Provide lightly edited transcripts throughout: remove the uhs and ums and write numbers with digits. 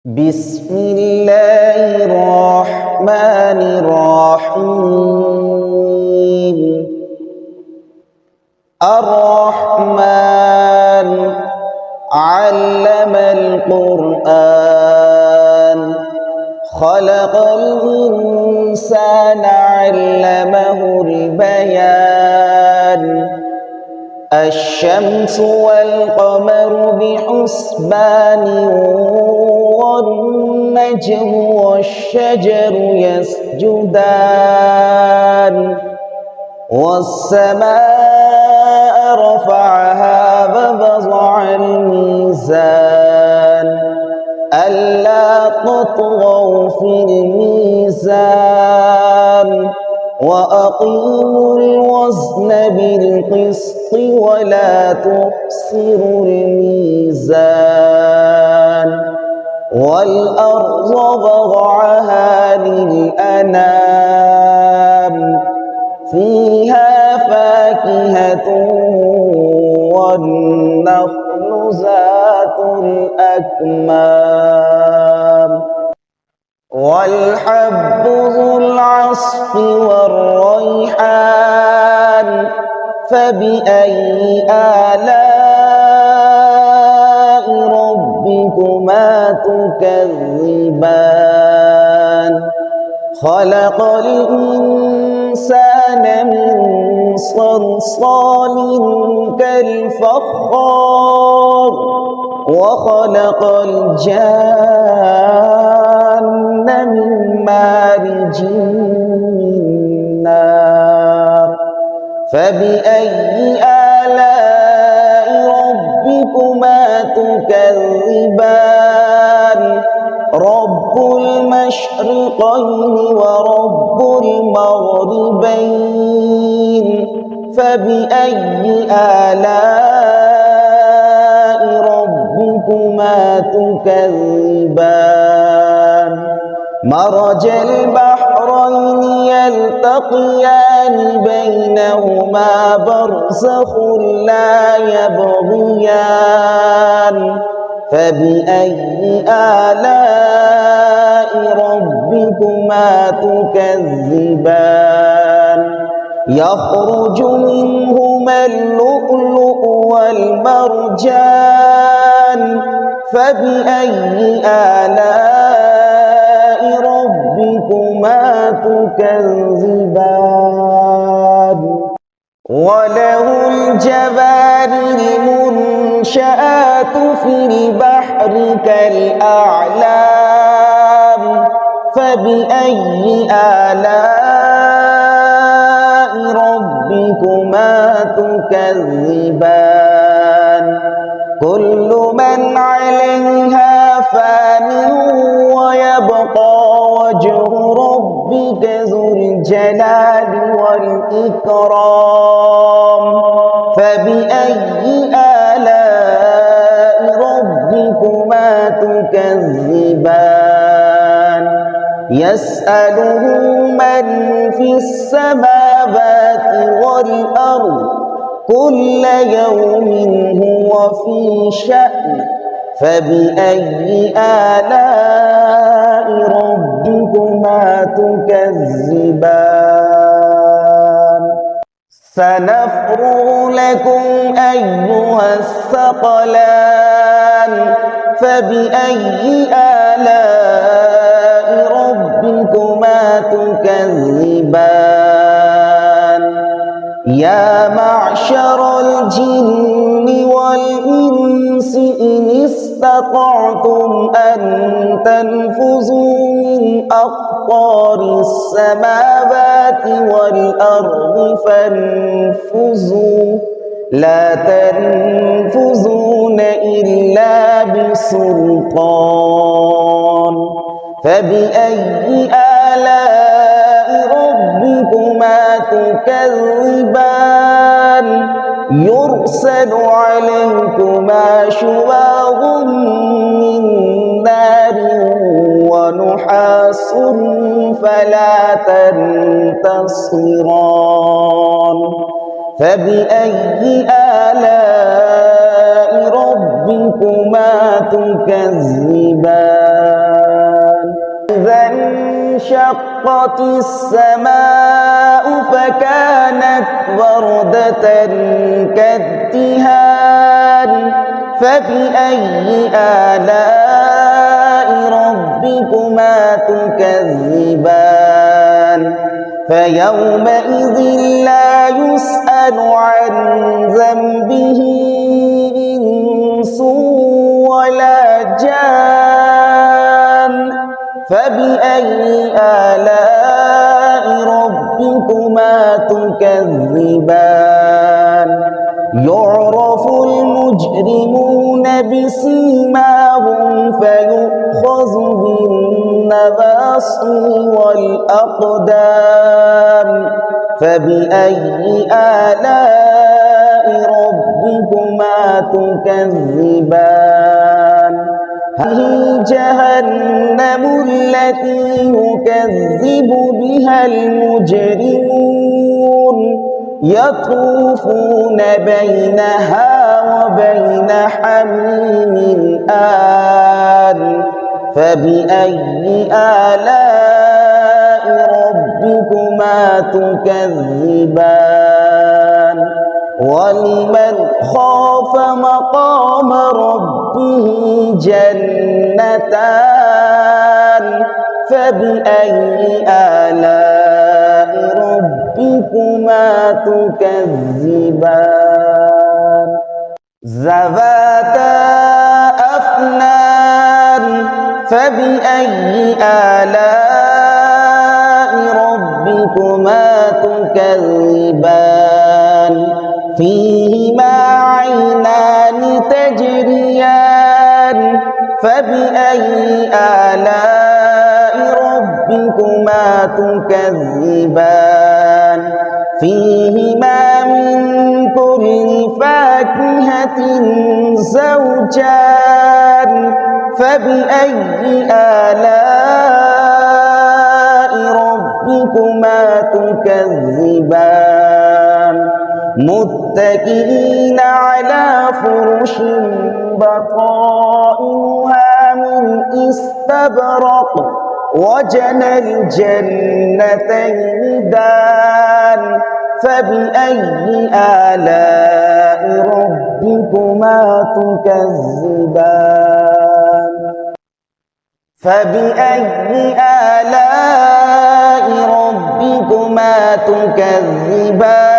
بسم الله الرحمن الرحيم. الرحمن علم القرآن خلق الإنسان علمه البيان الشمس والقمر بحسبان والنجم والشجر يسجدان والسماء رفعها ووضع الميزان ألا تطغوا في الميزان وأقيموا الوزن بالقسط ولا تخسروا الميزان والأرض وضعها للأنام فيها فاكهة والنخل ذات الأكمام والحب ذو العصف والريحان فبأي آلاء ربكما تكذبان خلق الإنسان من صلصال كالفخار وخلق الجان من مارج من نار فبأي آلاء ربكما تكذبان رب المشرقين ورب المغربين فبأي آلاء ربكما تكذبان مرج البحرين يلتقيان بينهما برزخ لا يبغيان فبأي آلاء ربكما تكذبان يخرج منهما اللؤلؤ والمرجان فبأي آلاء ربكما تكذبان وله الجوار المنشآت في البحر كالأعلام فبأي آلاء ربكما تكذبان كل من عليها فان ويبقى وجه ربك ذو الجلال والإكرام فبأي آلاء ربكما تكذبان يسأله من في السماوات والأرض كل يوم هو في شأن فبأي آلاء ربكما تكذبان سنفرغ لكم أيها الثقلان فبأي آلاء ربكما تكذبان يا معشر الجن والإنس إن استطعتم أن تنفذوا من أقطار السماوات والأرض فانفذوا لا تنفذون إلا بسلطان فبأي آلاء ربكما تكذبان يرسل عليكما شواظ من نار ونحاس فلا تنتصران فبأي آلاء ربكما تكذبان انشقت السماء فكانت وردة كالدهان فبأي آلاء ربكما تكذبان فيومئذ لا يسأل عن ذنبه إنس ولا جان فبأي آلاء ربكما تكذبان يعرف المجرمون بسيماهم فيؤخذ بالنواصي والأقدام فبأي آلاء ربكما تكذبان هذه جهنم التي يكذب بها المجرمون يطوفون بينها وبين حميم آن فبأي آلاء ربكما تكذبان ولمن خاف مقام ربه جنتان فبأي آلاء ربكما تكذبان ذواتا أفنان فبأي آلاء ربكما تكذبان فيهما عينان تجريان فبأي آلاء ربكما تكذبان فيهما من كل فاكهة زوجان فبأي آلاء ربكما تكذبان متكئين على فرش بطائنها من استبرق وجنى الجنتين دان فبأي آلاء ربكما تكذبان فبأي آلاء ربكما تكذبان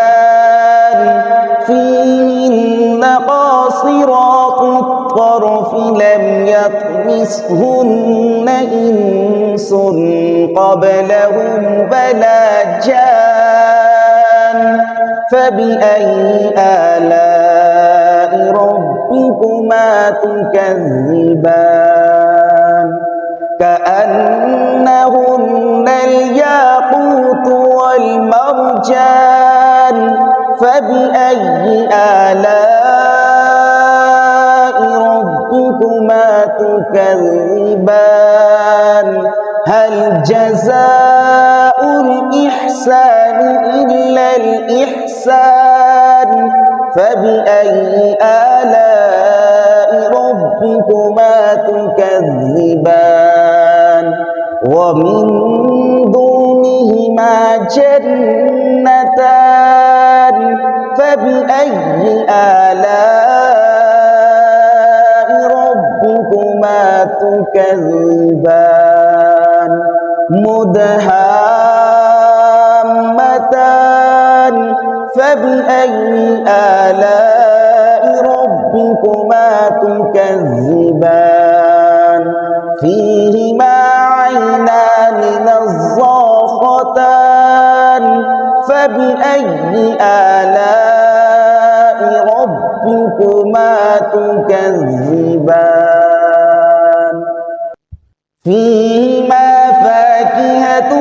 فيهن قاصرات الطرف لم يطمثهن إنس قبلهم ولا جان فبأي آلاء ربكما تكذبان كأنهن الياقوت والمرجان فبأي آلاء ربكما تكذبان هل جزاء الإحسان إلا الإحسان فبأي آلاء ربكما تكذبان ومن دونهما جنتان فبأي آلاء ربكما تكذبان مدهامتان فبأي آلاء ربكما تكذبان فيهما عينان نضاختان فبأي آلاء ربكما تكذبان فيهما فاكهة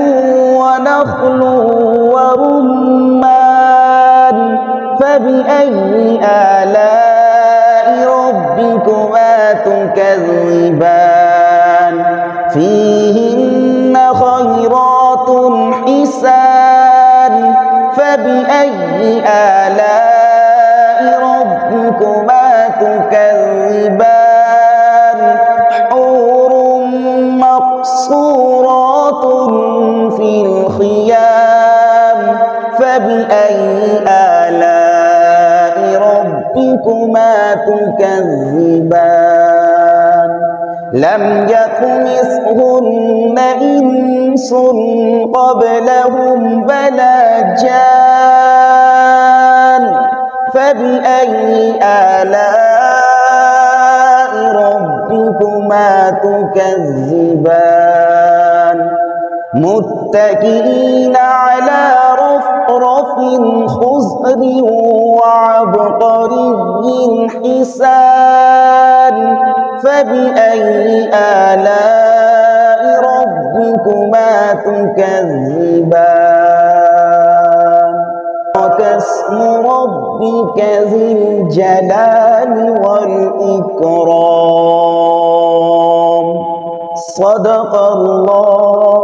ونخل ورمان فبأي آلاء ربكما تكذبان فيهن خيرات حسان فبأي آلاء ربكما تكذبان حور مقصورات تكذبان لم يطمثهن إنس قبلهم ولا جان فبأي آلاء ربكما تكذبان متكئين على رفرف خضر وعبقري حسان فبأي آلاء ربكما تكذبان وكاسم ربك ذي الجلال والإكرام صدق الله